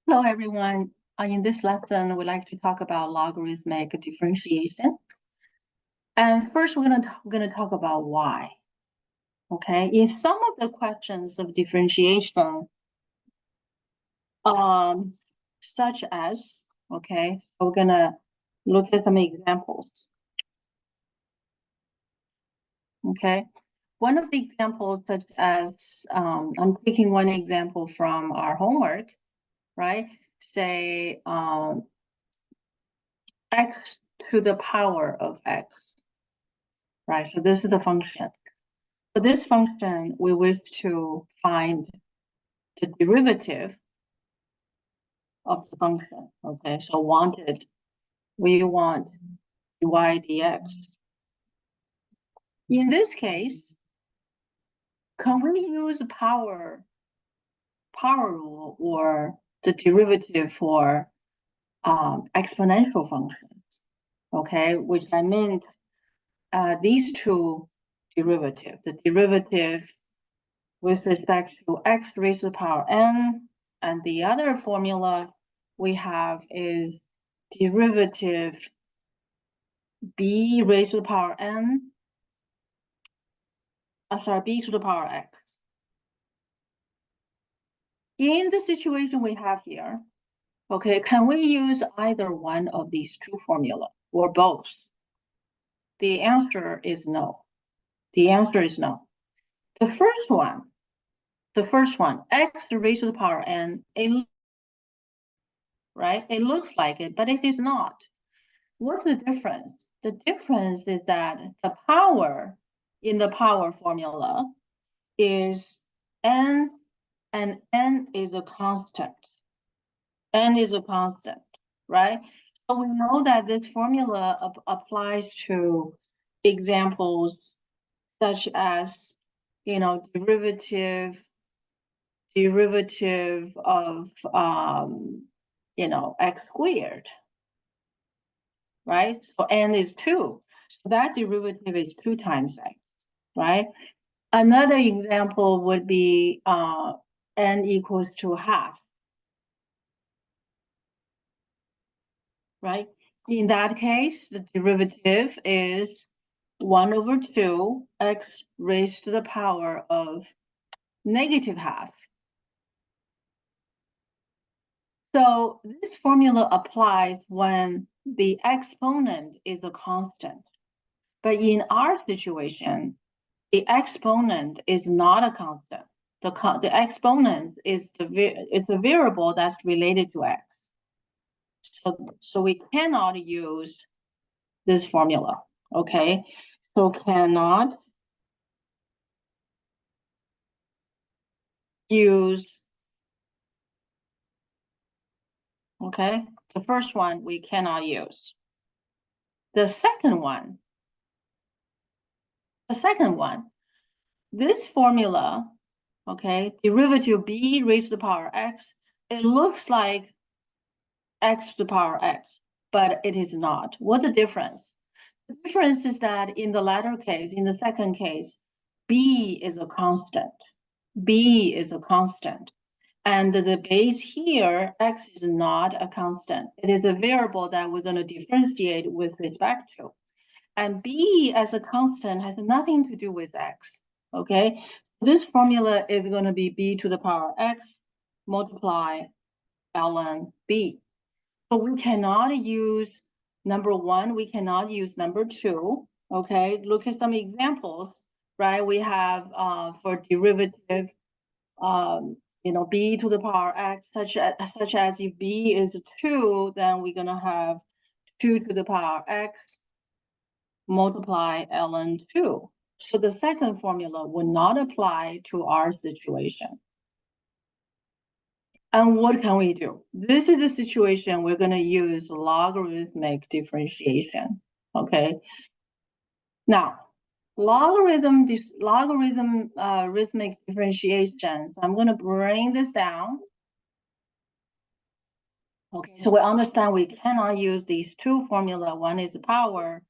Hello, everyone. In this lesson, we'd like to talk about logarithmic differentiation. And first, we're going to talk about why. Okay, in some of the questions of differentiation, such as, okay, we're going to look at some examples. Okay, one of the examples, such as, I'm taking one example from our homework, right? Say, x to the power of x, right? So this is the function. For this function, we wish to find the derivative of the function, okay? So we want dy dx. In this case, can we use power rule or the derivative for exponential functions, okay? Which I meant these two derivatives, the derivative with respect to x raised to the power n, and the other formula we have is derivative b raised to the power n, b to the power x. In the situation we have here, okay, can we use either one of these two formula or both? The answer is no. The answer is no. The first one, x raised to the power n, right? It looks like it, but it is not. What's the difference? The difference is that the power in the power formula is n, and n is a constant. N is a constant, right? So we know that this formula applies to examples such as, derivative of, x squared, right? So n is 2. So that derivative is 2 times x, right? Another example would be n equals to half, right? In that case, the derivative is 1 over 2 x raised to the power of negative half. So this formula applies when the exponent is a constant. But in our situation, the exponent is not a constant. The exponent is a variable that's related to x. So we cannot use this formula, okay? So cannot use, okay? The first one we cannot use. The second one, this formula, okay, derivative b raised to the power x, it looks like x to the power x, but it is not. What's the difference? The difference is that in the latter case, in the second case, b is a constant. B is a constant. And the base here, x is not a constant. It is a variable that we're going to differentiate with respect to. And b as a constant has nothing to do with x, okay? This formula is going to be b to the power x multiply ln b. So we cannot use number 1, we cannot use number 2, okay? Look at some examples, right? We have for derivative, b to the power x, such as if b is 2, then we're going to have 2 to the power x multiply ln 2. So the second formula would not apply to our situation. And what can we do? This is the situation we're going to use logarithmic differentiation, okay? Now, logarithmic differentiation. So I'm going to bring this down. Okay, so we understand we cannot use these two formula. One is power,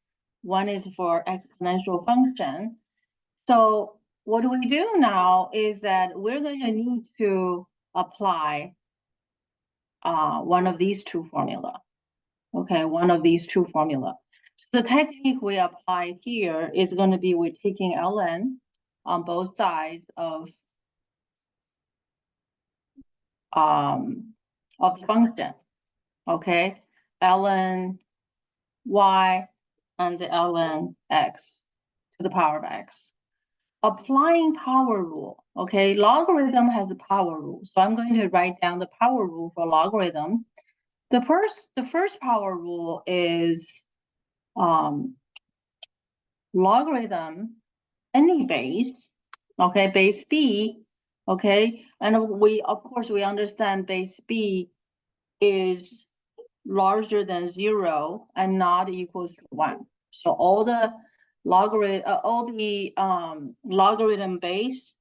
one is for exponential function. So what we do now is that we're going to need to apply one of these two formula. Okay, one of these two formula. So the technique we apply here is going to be we're taking ln on both sides of the function. Okay, ln y and ln x to the power of x. Applying power rule. Okay, logarithm has a power rule. So I'm going to write down the power rule for logarithm. The first power rule is logarithm any base, okay, base b, okay, and we of course we understand base b is larger than 0 and not equals to 1. So all the logarithm base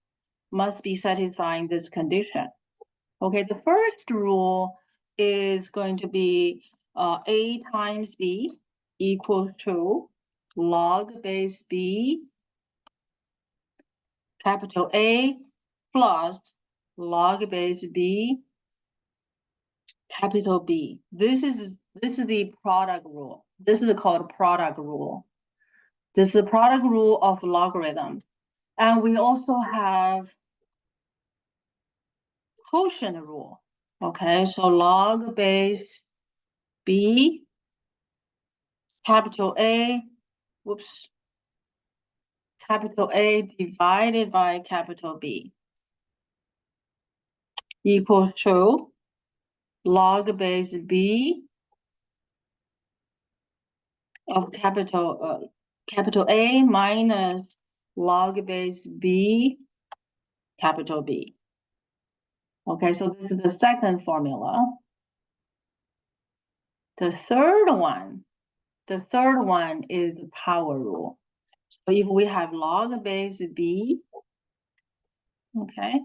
must be satisfying this condition. Okay, the first rule is going to be a times b equals to log base b capital A plus log base b capital B. This is the product rule. This is called product rule. This is the product rule of logarithm. And we also have quotient rule. Okay, so log base b capital A, whoops, capital A divided by capital B equals to log base b of capital A minus log base b capital B. Okay, so this is the second formula. The third one is the power rule. So if we have log base b, okay,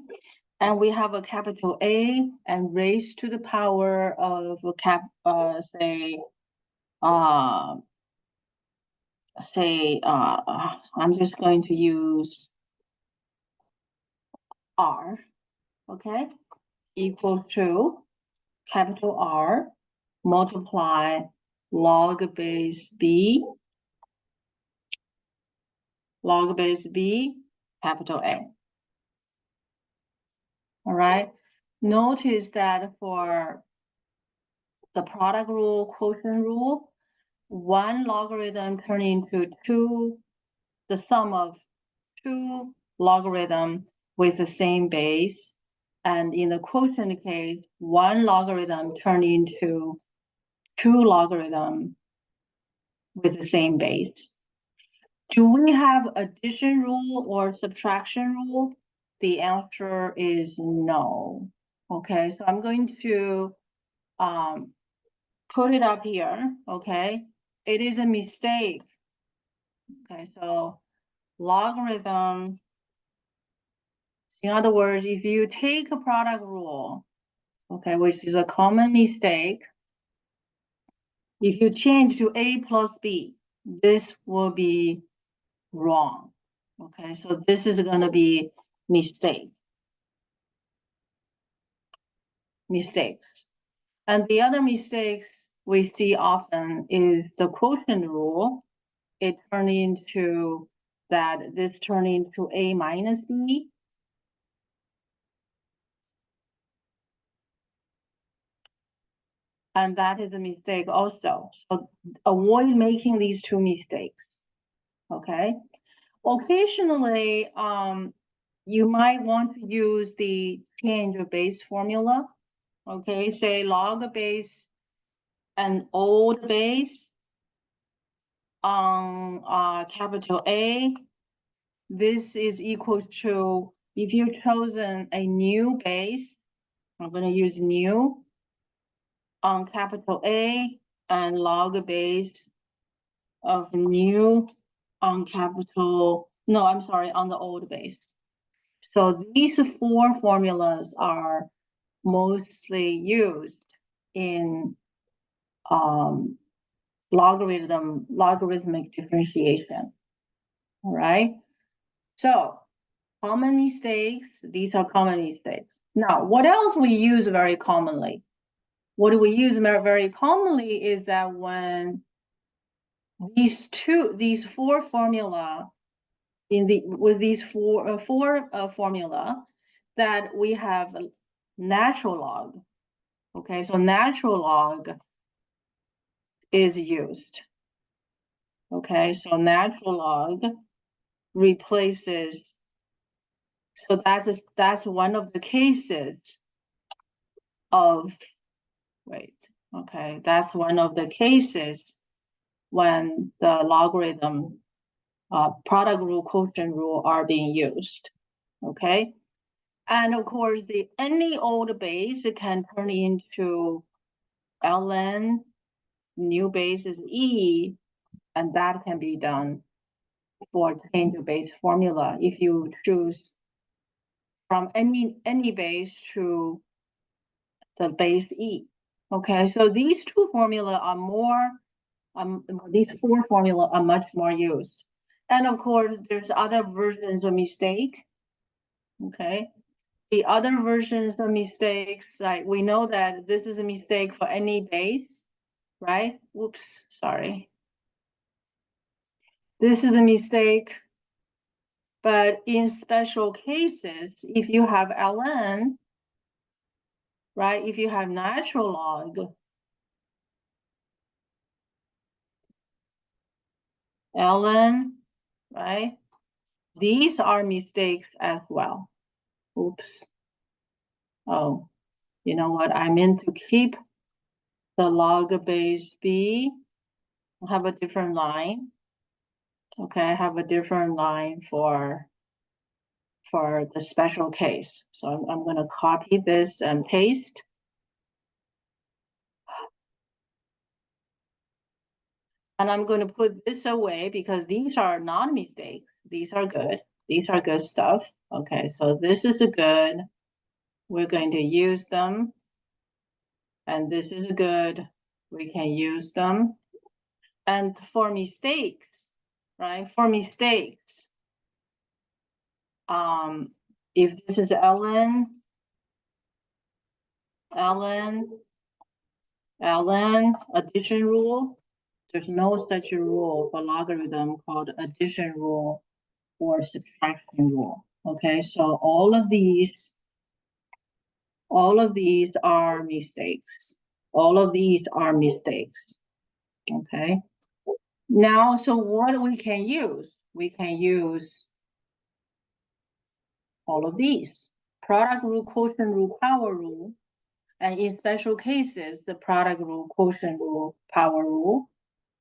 and we have a capital A and raised to the power of a I'm just going to use R, okay, equal to capital R multiply log base B capital A. All right. Notice that for the product rule, quotient rule, one logarithm turn into the sum of two logarithm with the same base. And in the quotient case, one logarithm turn into two logarithm with the same base. Do we have addition rule or subtraction rule? The answer is no. Okay, so I'm going to put it up here, okay? It is a mistake. Okay, so logarithm, in other words, if you take a product rule, okay, which is a common mistake, if you change to A plus B, this will be wrong. Okay, so this is going to be mistakes. And the other mistakes we see often is the quotient rule. It turn into this turn into A minus B. And that is a mistake also. So avoid making these two mistakes. Okay. Occasionally, you might want to use the change of base formula. Okay, say log base an old base on capital A. This is equal to, if you've chosen a new base, I'm going to use new on capital A and log base of new on on the old base. So these four formulas are mostly used in logarithmic differentiation. All right. So common mistakes, these are common mistakes. Now, what else we use very commonly? what we use very commonly is that when these four formula with these four formula, that we have a natural log. Okay, so natural log is used. Okay, so natural log replaces, so that's one of the cases of, that's one of the cases when the logarithm product rule, quotient rule are being used. Okay, and of course any old base can turn into ln, new base is e, and that can be done for change of base formula if you choose from any base to the base e. Okay, so these two formula are more, these four formula are much more used. And of course, there's other versions of mistake. Okay, the other versions of mistakes, like we know that this is a mistake for any base, right? Whoops, sorry. This is a mistake, but in special cases, if you have ln, right? If you have natural log, ln, right? These are mistakes as well. Oops. Oh, you know what? I meant to keep the log base b. I have a different line. Okay, I have a different line for the special case. So I'm going to copy this and paste. And I'm going to put this away because these are not mistakes. These are good. These are good stuff. Okay, so this is a good. We're going to use them. And this is good. We can use them. And for mistakes, right? For mistakes, if this is ln, addition rule, there's no such a rule for logarithm called addition rule or subtraction rule. Okay, so all of these are mistakes. All of these are mistakes. Okay. Now, so what we can use? We can use all of these. Product rule, quotient rule, power rule. And in special cases, the product rule, quotient rule, power rule.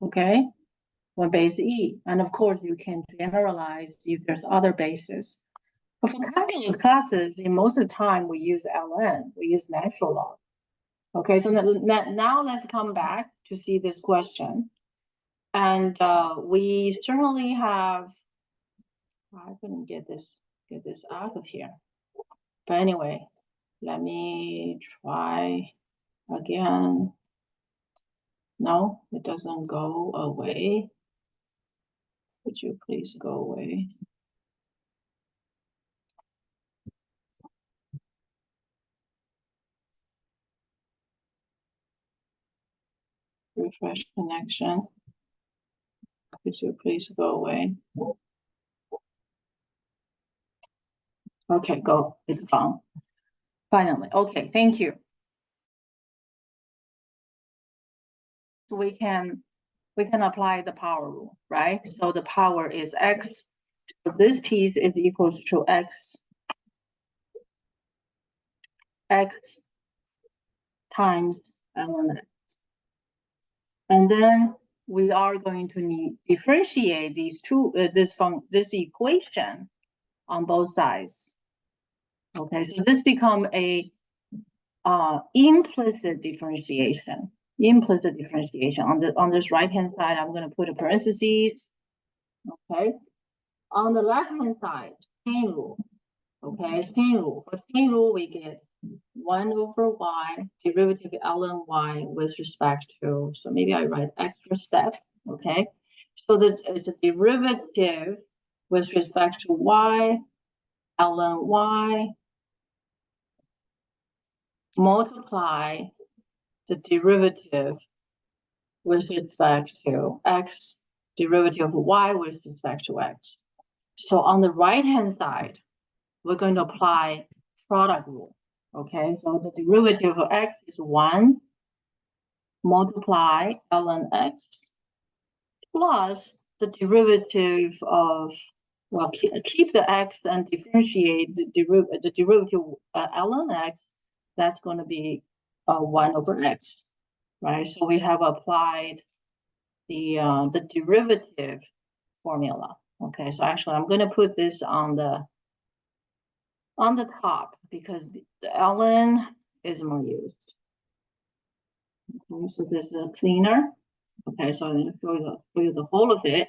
Okay. One base E. And of course, you can generalize if there's other bases. But for calculus classes, in most of the time, we use ln, we use natural log. Okay, so now let's come back to see this question. And we certainly have, I couldn't get this out of here. But anyway, let me try again. No, it doesn't go away. Would you please go away? Refresh connection. Could you please go away? Okay, go. It's gone. Finally. Okay, thank you. We can apply the power rule, right? So the power is x. So this piece is equals to x times ln x. And then we are going to differentiate these two, this equation on both sides. Okay, so this become a implicit differentiation. Implicit differentiation. On this right-hand side, I'm going to put a parentheses. Okay. On the left-hand side, chain rule. Okay, chain rule. For chain rule, we get 1 over y, derivative ln y with respect to, so maybe I write extra step, okay? So that it's a derivative with respect to y, ln y, multiply the derivative with respect to x, derivative of y with respect to x. So on the right-hand side, we're going to apply product rule. Okay, so the derivative of x is 1 multiply ln x plus the derivative of, well, keep the x and differentiate the derivative ln x. That's going to be 1 over x, right? So we have applied the derivative formula. Okay, so actually I'm going to put this on the top because the ln is more used. Okay, so this is a cleaner. Okay, so I'm going to show you the whole of it.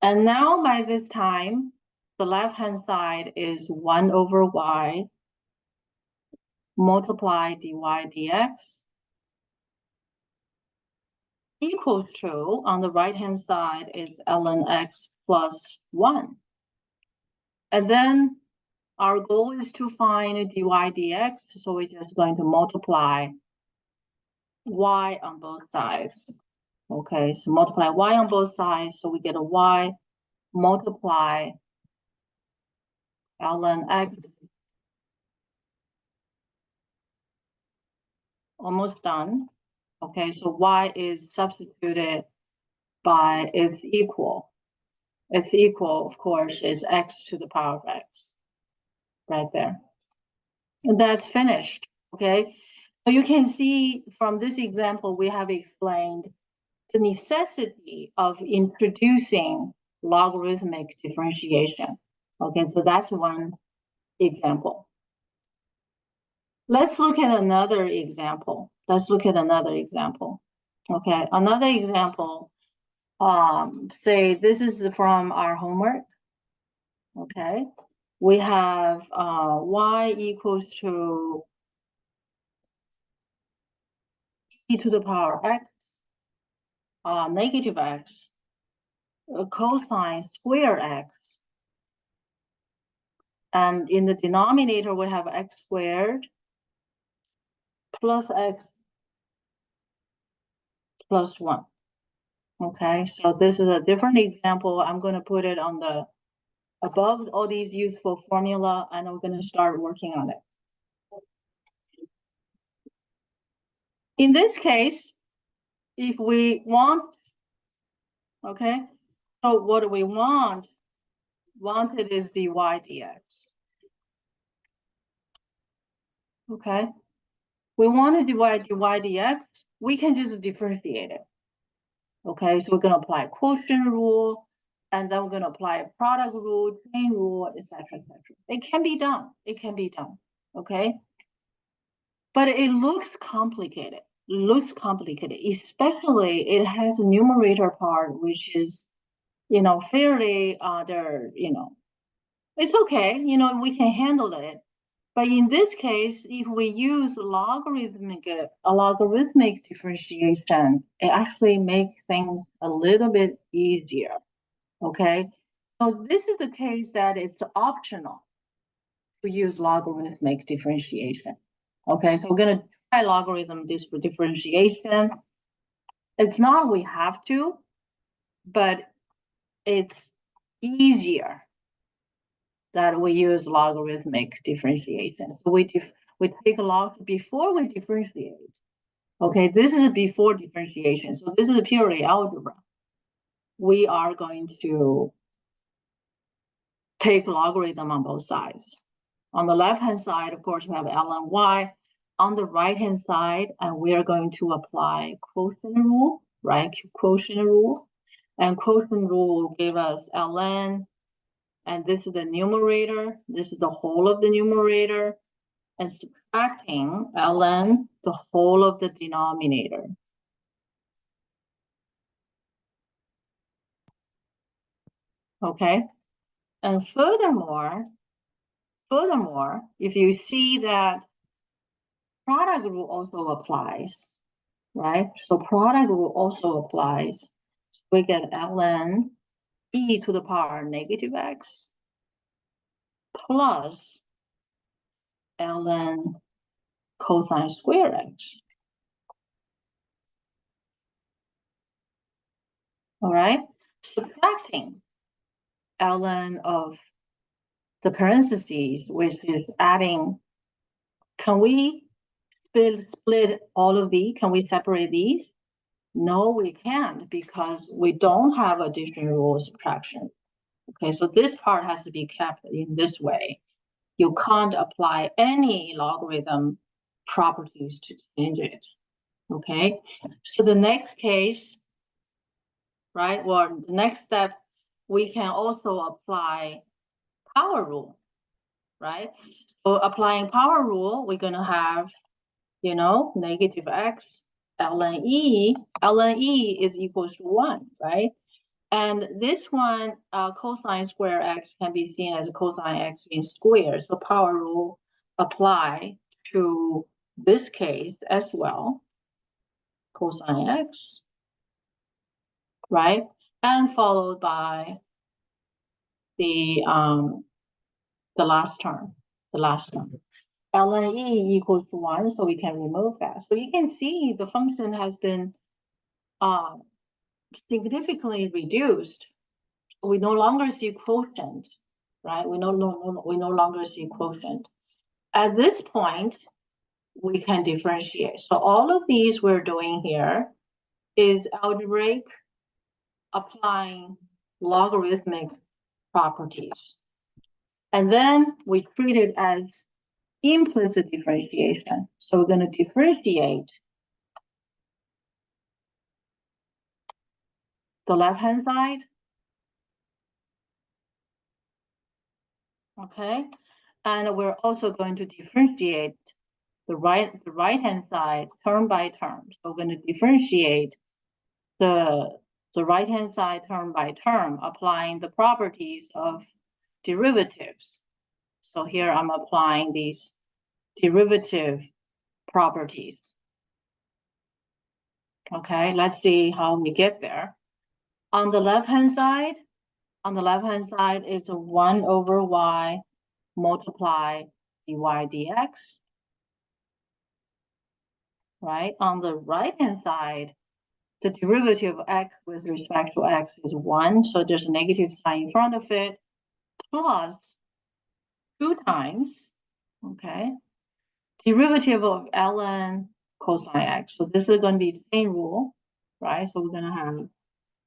And now by this time, the left-hand side is 1 over y multiply dy dx equals to, on the right-hand side is ln x plus 1. And then our goal is to find dy dx, so we're just going to multiply y on both sides. Okay, so multiply y on both sides, so we get a y multiply ln x. Almost done. Okay, so y is substituted by is equal. It's equal, of course, is x to the power of x. Right there. And that's finished. Okay, so you can see from this example, we have explained the necessity of introducing logarithmic differentiation. Okay, so that's one example. Let's look at another example. Okay, another example. Say this is from our homework. Okay, we have y equals to e to the power x, negative x, cosine square x, and in the denominator we have x squared plus x plus 1. Okay, so this is a different example. I'm going to put it on the above all these useful formula, and we're going to start working on it. In this case, if we want, okay, so what do we want? Wanted is dy dx. Okay, we want to divide dy dx, we can just differentiate it. Okay, so we're going to apply quotient rule, and then we're going to apply a product rule, chain rule, etc., etc. It can be done. It can be done. Okay, but it looks complicated. Especially it has a numerator part, which is, fairly it's okay. We can handle it. But in this case, if we use logarithmic differentiation, it actually makes things a little bit easier. Okay, so this is the case that it's optional to use logarithmic differentiation. Okay, so we're going to try logarithm differentiation. It's not we have to, but it's easier that we use logarithmic differentiation. So we take a log before we differentiate. Okay, this is before differentiation. So this is purely algebra. We are going to take logarithm on both sides. On the left-hand side, of course, we have ln y. On the right-hand side, and we are going to apply quotient rule, right? Quotient rule. And quotient rule will give us ln, and this is the numerator. This is the whole of the numerator, and subtracting ln, the whole of the denominator. Okay, and furthermore, if you see that product rule also applies, right? So product rule also applies. So we get ln e to the power negative x plus ln cosine square x. all right? Subtracting ln of the parentheses, which is adding, can we split all of these? Can we separate these? No, we can't, because we don't have addition rule of subtraction. Okay, so this part has to be kept in this way. You can't apply any logarithm properties to change it. Okay, so the next case, right, or the next step, we can also apply power rule, right? So applying power rule, we're going to have, negative x ln e. Ln e is equal to 1, right? And this one, cosine square x can be seen as a cosine x in square. So power rule apply to this case as well. Cosine x, right? And followed by the last term, ln e equals to 1, so we can remove that. So you can see the function has been significantly reduced. We no longer see quotient, right? We no longer see quotient. At this point, we can differentiate. So all of these we're doing here is algebraic applying logarithmic properties. And then we treat it as implicit differentiation. So we're going to differentiate the left-hand side. Okay. And we're also going to differentiate the right-hand side term by term. So we're going to differentiate the right-hand side term by term, applying the properties of derivatives. So here I'm applying these derivative properties. Okay, let's see how we get there. On the left-hand side is a 1 over y multiply dy dx. Right? On the right-hand side, the derivative of x with respect to x is 1, so there's a negative sign in front of it, plus 2 times, okay, derivative of ln cosine x. So this is going to be the same rule, right? So we're going to have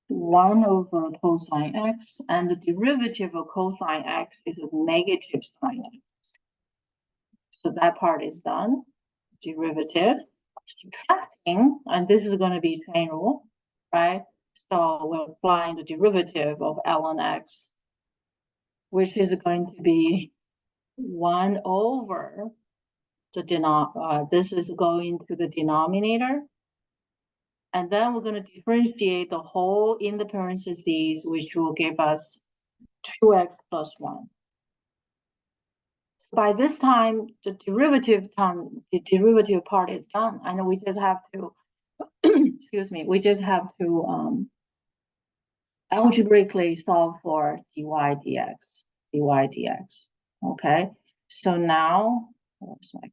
1 over cosine x, and the derivative of cosine x is a negative sine x. So that part is done. Derivative. Subtracting, and this is going to be chain rule, right? So we're applying the derivative of ln x, which is going to be 1 over the this is going to the denominator. And then we're going to differentiate the whole in the parentheses, which will give us 2x plus 1. So by this time, the derivative part is done. And we just have to, excuse me, we just have to algebraically solve for dy dx. Okay, so now, where's my,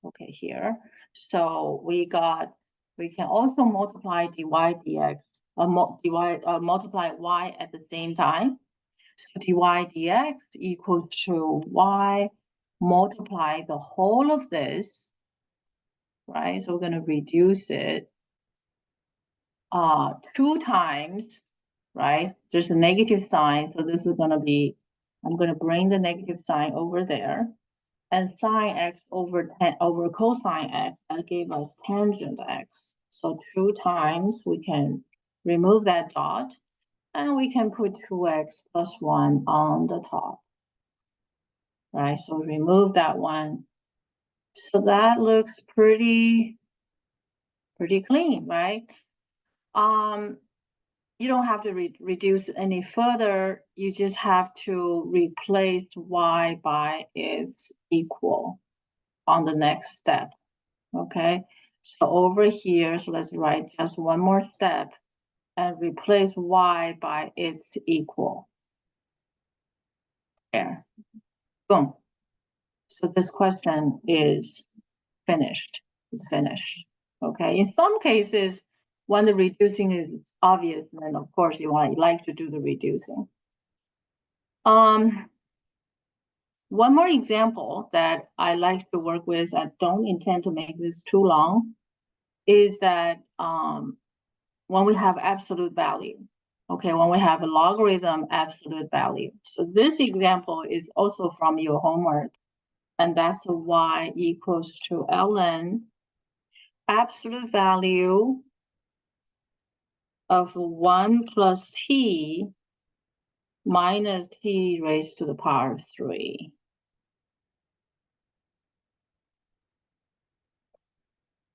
okay, here. So we can also multiply dy dx, multiply y at the same time. So dy dx equals to y multiply the whole of this, right? So we're going to reduce it 2 times, right? There's a negative sign, so this is going to be, I'm going to bring the negative sign over there. And sine x over cosine x, that gave us tangent x. So 2 times, we can remove that dot, and we can put 2x plus 1 on the top. Right, so remove that one. So that looks pretty clean, right? You don't have to reduce any further. You just have to replace y by its equal on the next step. Okay, so over here, so let's write just one more step and replace y by its equal. There, boom. So this question is finished. It's finished. Okay, in some cases, when the reducing is obvious, then of course you like to do the reducing. One more example that I like to work with, I don't intend to make this too long, is that when we have absolute value, okay, when we have a logarithm absolute value. So this example is also from your homework, and that's the y equals to ln absolute value of 1 plus t minus t raised to the power 3.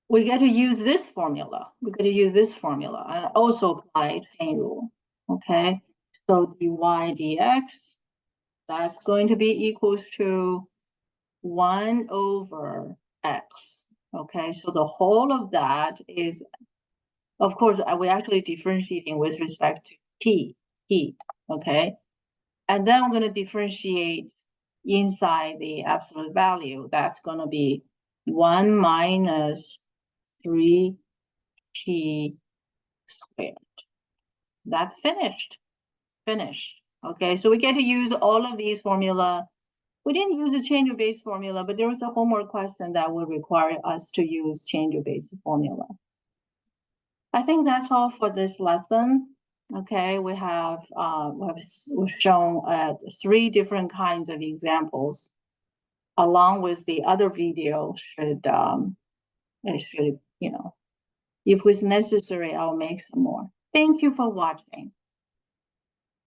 We get to use this formula. We get to use this formula and also apply chain rule. Okay, so dy dx, that's going to be equals to 1 over x. Okay, so the whole of that is, of course, we're actually differentiating with respect to t. Okay, and then we're going to differentiate inside the absolute value. That's going to be 1 minus 3t squared. That's finished. Okay, so we get to use all of these formula. We didn't use a change of base formula, but there was a homework question that would require us to use change of base formula. I think that's all for this lesson. Okay, we've shown 3 different kinds of examples, along with the other video. If it's necessary, I'll make some more. Thank you for watching.